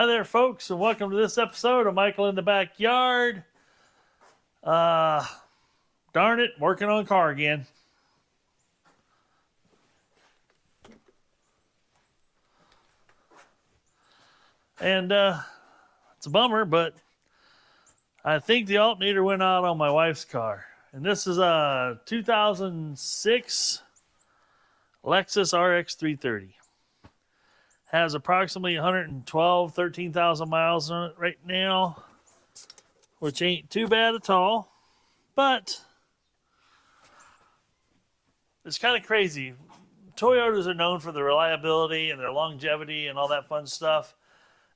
Hi there, folks, and welcome to this episode of Michael in the Backyard. Darn it, working on a car again. And it's a bummer, but I think the alternator went out on my wife's car. And this is a 2006 Lexus RX 330. Has approximately 13,000 miles on it right now, which ain't too bad at all. But it's kind of crazy. Toyotas are known for their reliability and their longevity and all that fun stuff.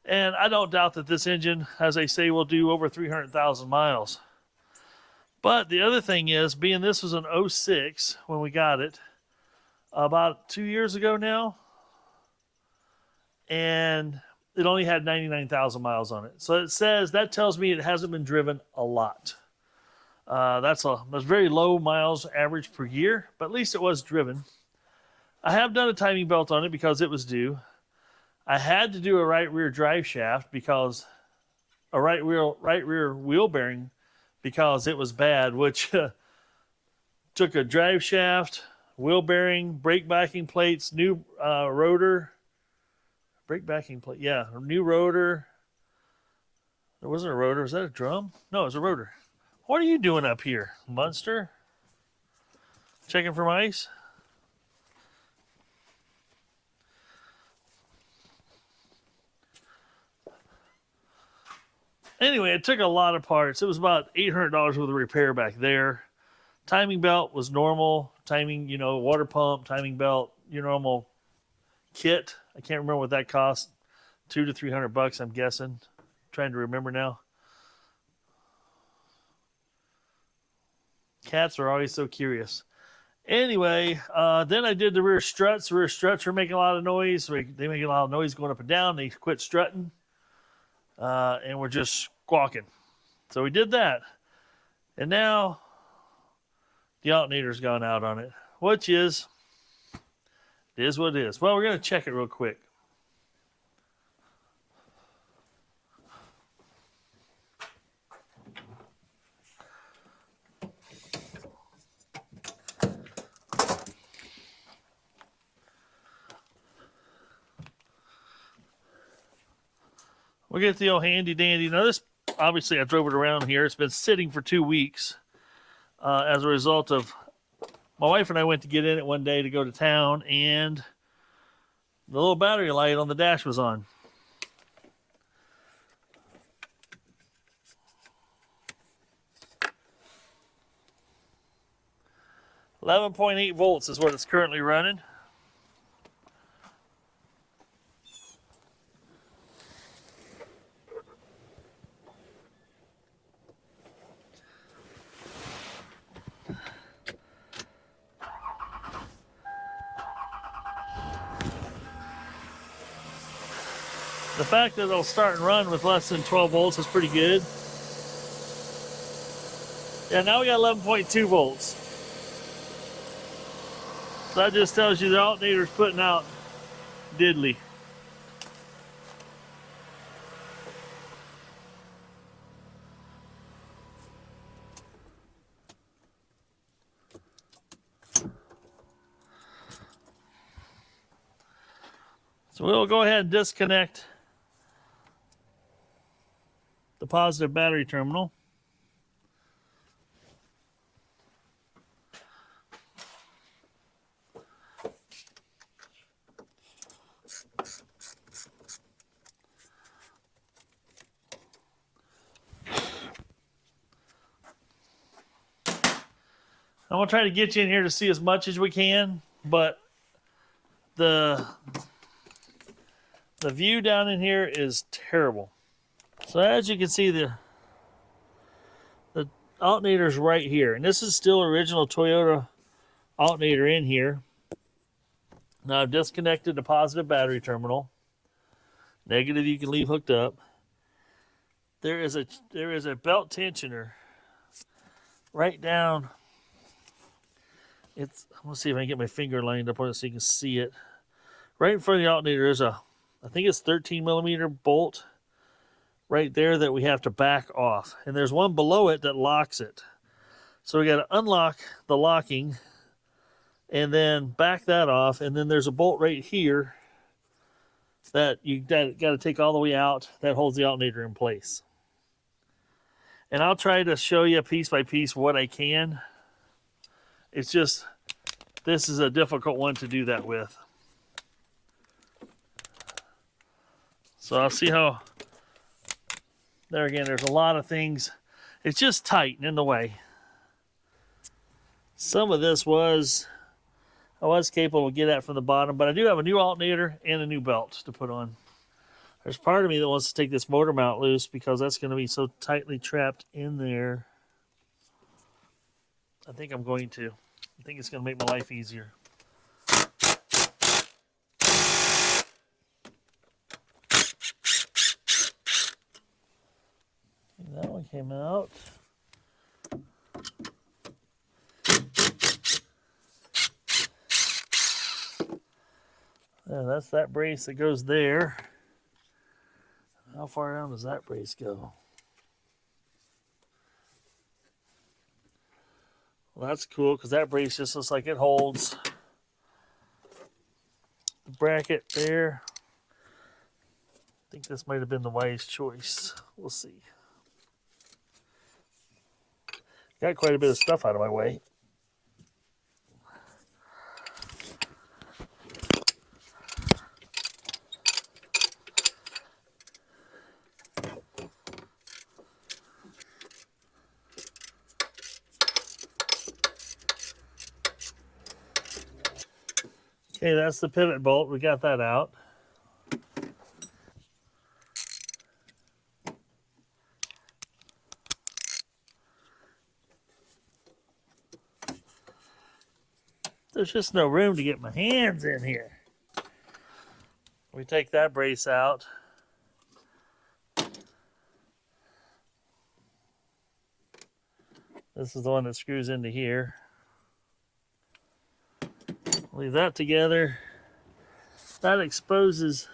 And I don't doubt that this engine, as they say, will do over 300,000 miles. But the other thing is, being this was an 06 when we got it, about 2 years ago now, and it only had 99,000 miles on it. So it says, that tells me it hasn't been driven a lot. That's very low miles average per year, but at least it was driven. I have done a timing belt on it because it was due. I had to do a right rear drive shaft because a right rear wheel bearing because it was bad, which took a drive shaft, wheel bearing, brake backing plates, new rotor. Brake backing plate, yeah, new rotor. There wasn't a rotor. Was that a drum? No, it was a rotor. What are you doing up here, Munster? Checking for mice? Anyway, it took a lot of parts. It was about $800 worth of repair back there. Timing belt was normal. Timing, water pump, timing belt, your normal kit. I can't remember what that cost. $200 to $300, I'm guessing. Trying to remember now. Cats are always so curious. Anyway, then I did the rear struts. The rear struts were making a lot of noise. They make a lot of noise going up and down. They quit strutting. And we're just squawking. So we did that. And now the alternator's gone out on it, which is... It is what it is. Well, we're going to check it real quick. We'll get the old handy dandy. Now this, obviously I drove it around here. It's been sitting for 2 weeks as a result of my wife and I went to get in it one day to go to town, and the little battery light on the dash was on. $11.8 volts is what it's currently running. The fact that it'll start and run with less than 12 volts is pretty good. Yeah, now we got 11.2 volts. So that just tells you the alternator's putting out diddly. So we'll go ahead and disconnect the positive battery terminal. I'm going to try to get you in here to see as much as we can, but the view down in here is terrible. So as you can see, the alternator is right here, and this is still original Toyota alternator in here. Now I've disconnected the positive battery terminal. Negative you can leave hooked up. There is a belt tensioner right down. I'm gonna see if I can get my finger lined up on it so you can see it. Right in front of the alternator is I think it's 13 millimeter bolt right there that we have to back off. And there's one below it that locks it. So we got to unlock the locking and then back that off. And then there's a bolt right here that you got to take all the way out that holds the alternator in place. And I'll try to show you piece by piece what I can. It's just, this is a difficult one to do that with. So I'll see how, there again, there's a lot of things. It's just tight and in the way. Some of this I was capable of getting at from the bottom, but I do have a new alternator and a new belt to put on. There's part of me that wants to take this motor mount loose because that's going to be so tightly trapped in there. I think I'm going to. I think it's going to make my life easier. That one came out. Yeah, that's that brace that goes there. How far down does that brace go? Well, that's cool because that brace just looks like it holds the bracket there. I think this might have been the wise choice. We'll see. Got quite a bit of stuff out of my way. Okay, that's the pivot bolt. We got that out. There's just no room to get my hands in here. We take that brace out. This is the one that screws into here. Leave that together. That exposes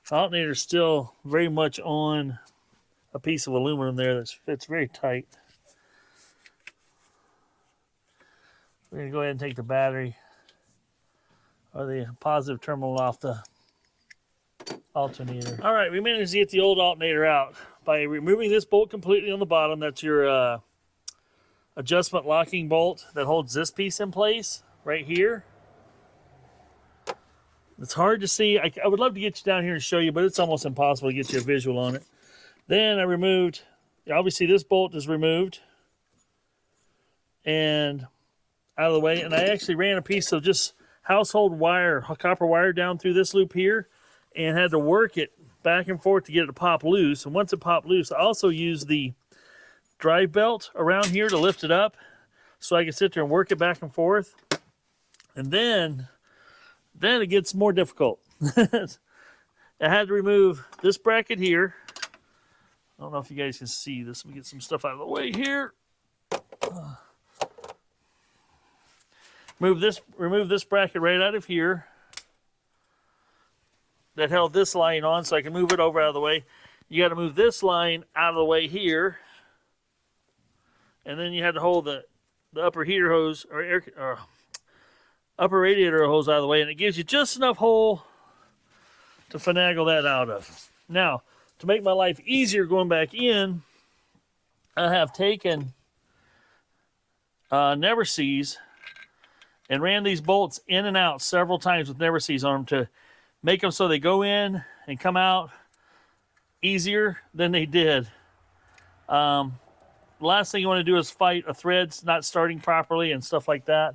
the alternator's still very much on a piece of aluminum there that fits very tight. We're going to go ahead and take the battery or the positive terminal off the alternator. All right, we managed to get the old alternator out by removing this bolt completely on the bottom. That's your adjustment locking bolt that holds this piece in place right here. It's hard to see. I would love to get you down here and show you, but it's almost impossible to get you a visual on it. Then I removed, obviously this bolt is removed and out of the way. And I actually ran a piece of just household wire, copper wire down through this loop here and had to work it back and forth to get it to pop loose. And once it popped loose, I also used the drive belt around here to lift it up so I can sit there and work it back and forth. And then it gets more difficult. I had to remove this bracket here. I don't know if you guys can see this. Let me get some stuff out of the way here. Remove this bracket right out of here that held this line on so I can move it over out of the way. You got to move this line out of the way here. And then you had to hold the upper heater hose or upper radiator hose out of the way, and it gives you just enough hole to finagle that out of. Now, to make my life easier going back in, I have taken Never Sees and ran these bolts in and out several times with Never Sees on them to make them so they go in and come out easier than they did. The last thing you want to do is fight a thread's not starting properly and stuff like that.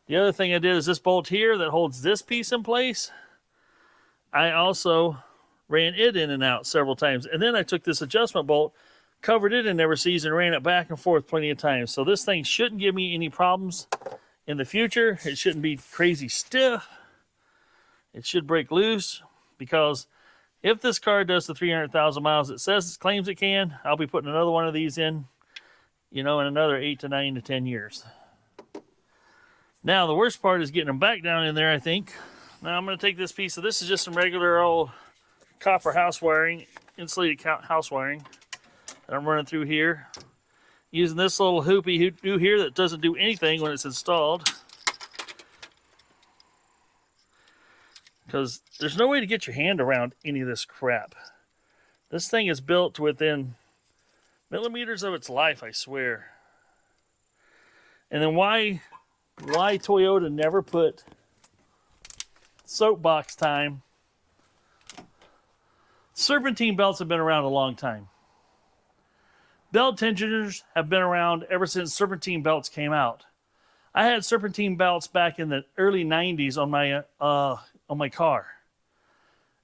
The other thing I did is this bolt here that holds this piece in place. I also ran it in and out several times. And then I took this adjustment bolt, covered it in Never Sees, and ran it back and forth plenty of times. So this thing shouldn't give me any problems in the future. It shouldn't be crazy stiff. It should break loose, because if this car does the 300,000 miles it says it claims it can, I'll be putting another one of these in, in another 8 to 9 to 10 years. Now, the worst part is getting them back down in there, I think. Now I'm going to take this piece of, this is just some regular old copper house wiring, insulated house wiring that I'm running through here. Using this little hoopy-doo here that doesn't do anything when it's installed. Because there's no way to get your hand around any of this crap. This thing is built within millimeters of its life, I swear. And then why Toyota never put soapbox time? Serpentine belts have been around a long time. Belt tensioners have been around ever since serpentine belts came out. I had serpentine belts back in the early 90s on my car.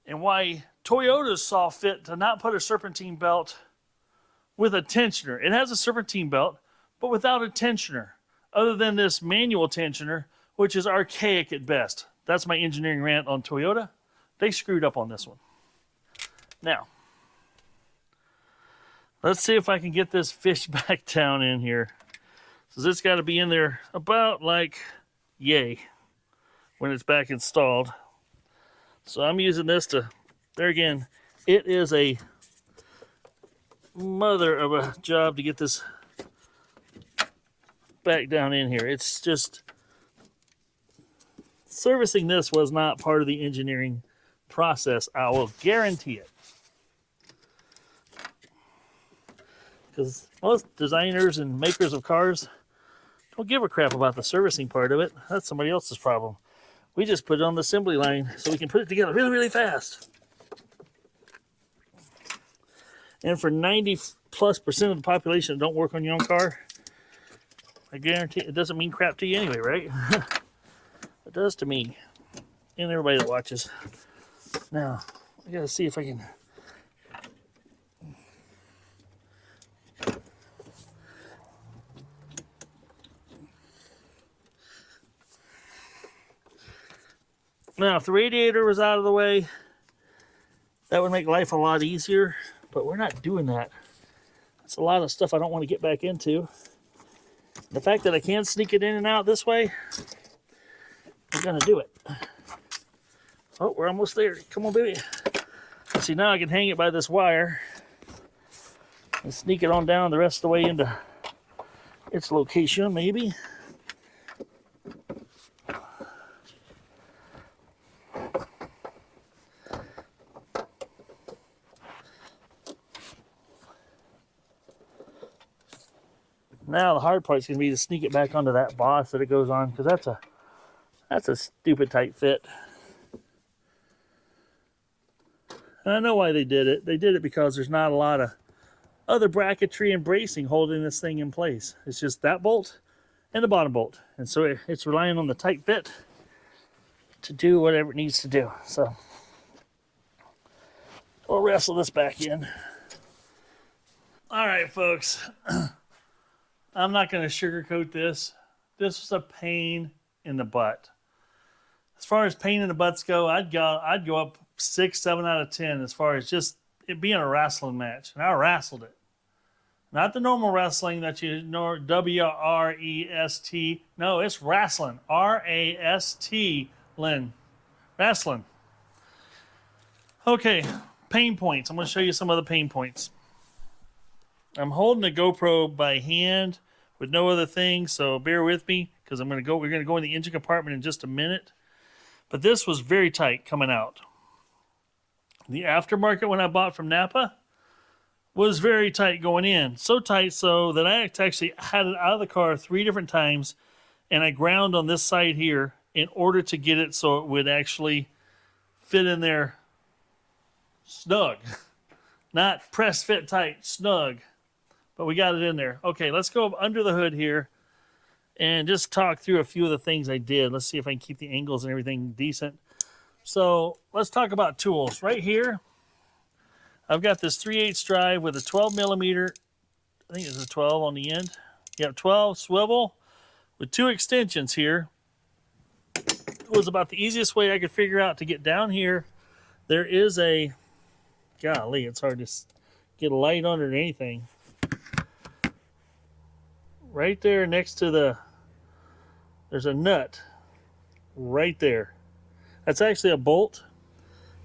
And why Toyotas saw fit to not put a serpentine belt with a tensioner. It has a serpentine belt, but without a tensioner, other than this manual tensioner, which is archaic at best. That's my engineering rant on Toyota. They screwed up on this one. Now, let's see if I can get this fish back down in here. So it's got to be in there about like yay when it's back installed. So I'm using this to, there again, it is a mother of a job to get this back down in here. It's just, servicing this was not part of the engineering process. I will guarantee it. Because most designers and makers of cars don't give a crap about the servicing part of it. That's somebody else's problem. We just put it on the assembly line so we can put it together really, really fast. And for 90+% of the population that don't work on your own car, I guarantee it doesn't mean crap to you anyway, right? It does to me and everybody that watches. Now, I gotta see if I can. Now, if the radiator was out of the way, that would make life a lot easier, but we're not doing that. That's a lot of stuff I don't want to get back into. The fact that I can sneak it in and out this way, we're gonna do it. Oh, we're almost there. Come on, baby. See, now I can hang it by this wire and sneak it on down the rest of the way into its location, maybe. Now the hard part is going to be to sneak it back onto that boss that it goes on, because that's a stupid tight fit. And I know why they did it. They did it because there's not a lot of other bracketry and bracing holding this thing in place. It's just that bolt and the bottom bolt. And so it's relying on the tight fit to do whatever it needs to do. So we'll wrestle this back in. All right, folks. I'm not going to sugarcoat this. This was a pain in the butt. As far as pain in the butts go, I'd go up 6, 7 out of 10 as far as just it being a wrestling match. And I wrestled it. Not the normal wrestling that you know, W-R-E-S-T. No, it's wrestling. R-A-S-T, Lynn. Wrestling. Okay, pain points. I'm going to show you some of the pain points. I'm holding the GoPro by hand with no other thing, so bear with me because we're going to go in the engine compartment in just a minute. But this was very tight coming out. The aftermarket one I bought from Napa was very tight going in. So tight so that I actually had it out of the car 3 different times, and I ground on this side here in order to get it so it would actually fit in there snug. Not press fit tight, snug. But we got it in there. Okay, let's go under the hood here and just talk through a few of the things I did. Let's see if I can keep the angles and everything decent. So let's talk about tools. Right here, I've got this 3/8 drive with a 12 millimeter, I think it's a 12 on the end. Yeah, 12 swivel with 2 extensions here. It was about the easiest way I could figure out to get down here. There is a, golly, it's hard to get a light on it or anything. Right there next to there's a nut right there. That's actually a bolt,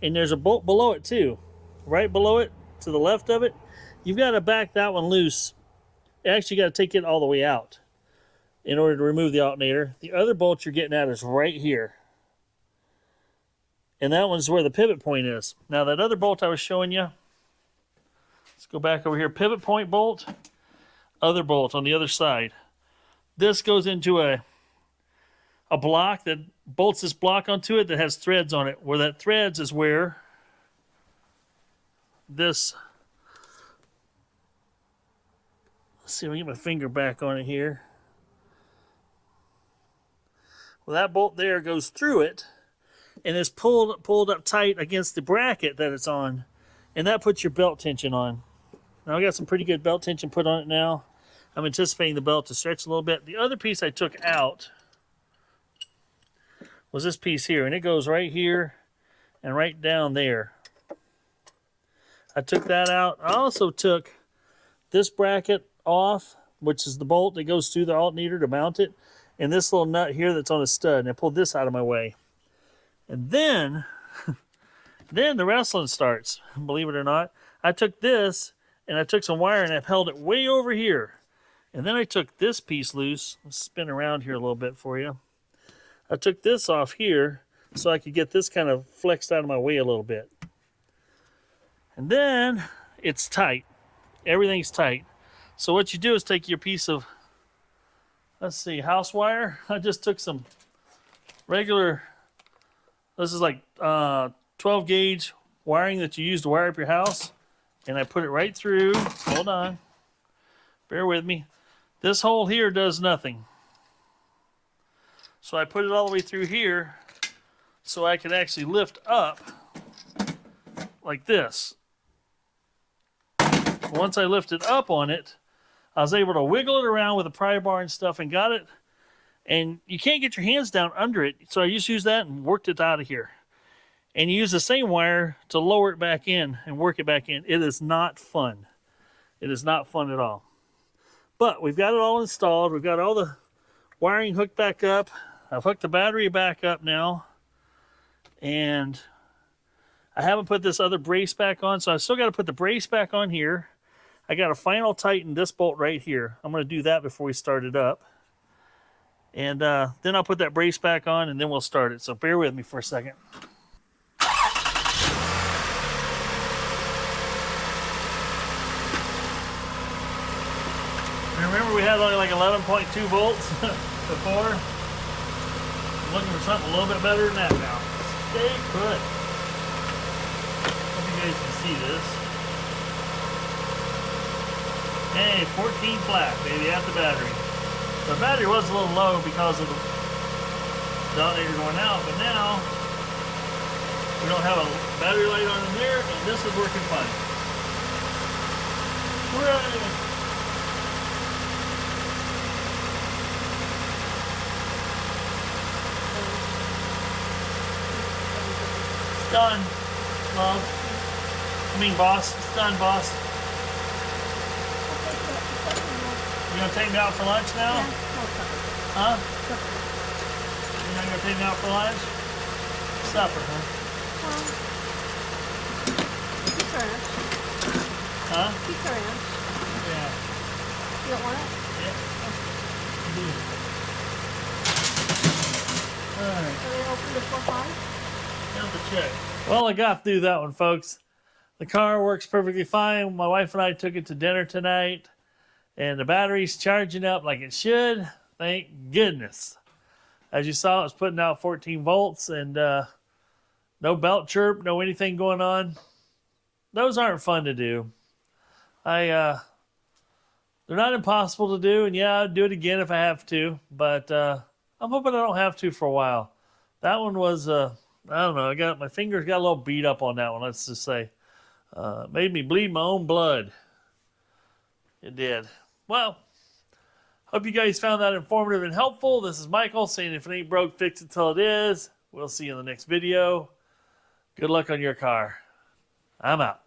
and there's a bolt below it too. Right below it, to the left of it, you've got to back that one loose. You actually got to take it all the way out in order to remove the alternator. The other bolt you're getting at is right here. And that one's where the pivot point is. Now that other bolt I was showing you, let's go back over here. Pivot point bolt, other bolt on the other side. This goes into a block that bolts this block onto it that has threads on it. Where that threads is where this, let's see if I can get my finger back on it here. Well, that bolt there goes through it and is pulled up tight against the bracket that it's on, and that puts your belt tension on. Now I got some pretty good belt tension put on it now. I'm anticipating the belt to stretch a little bit. The other piece I took out was this piece here, and it goes right here and right down there. I took that out. I also took this bracket off, which is the bolt that goes through the alternator to mount it, and this little nut here that's on a stud, and I pulled this out of my way. And then the wrestling starts, believe it or not. I took this, and I took some wire, and I've held it way over here. And then I took this piece loose. Let's spin around here a little bit for you. I took this off here so I could get this kind of flexed out of my way a little bit. And then it's tight. Everything's tight. So what you do is take your piece of, let's see, house wire. I just took some regular, this is like 12 gauge wiring that you use to wire up your house. And I put it right through. Hold on. Bear with me. This hole here does nothing. So I put it all the way through here so I can actually lift up like this. Once I lifted up on it, I was able to wiggle it around with a pry bar and stuff and got it. And you can't get your hands down under it. So I just used that and worked it out of here. And you use the same wire to lower it back in and work it back in. It is not fun. It is not fun at all. But we've got it all installed. We've got all the wiring hooked back up. I've hooked the battery back up now. And I haven't put this other brace back on, so I've still got to put the brace back on here. I got to final tighten this bolt right here. I'm going to do that before we start it up. And then I'll put that brace back on, and then we'll start it. So bear with me for a second. Remember we had only like 11.2 volts before? I'm looking for something a little bit better than that now. Stay put. Hope you guys can see this. Hey, 14 flat, baby, at the battery. The battery was a little low because of the alternator going out, but now we don't have a battery light on in there, and this is working fine. Hooray! It's done, love. I mean, boss. It's done, boss. You gonna take me out for lunch now? Yeah, no supper. Huh? Supper. You're not gonna take me out for lunch? Supper, huh? Well, pizza ranch. Huh? Pizza ranch. Yeah. You don't want it? Yeah. Alright. Are they open before 5? Have to check. Well, I got through that one, folks. The car works perfectly fine. My wife and I took it to dinner tonight, and the battery's charging up like it should. Thank goodness. As you saw, it's putting out 14 volts, and no belt chirp, no anything going on. Those aren't fun to do. They're not impossible to do, and yeah, I'd do it again if I have to, but I'm hoping I don't have to for a while. That one was, I don't know, my fingers got a little beat up on that one, let's just say. Made me bleed my own blood. It did. Well, hope you guys found that informative and helpful. This is Michael saying if it ain't broke, fix it till it is. We'll see you in the next video. Good luck on your car. I'm out.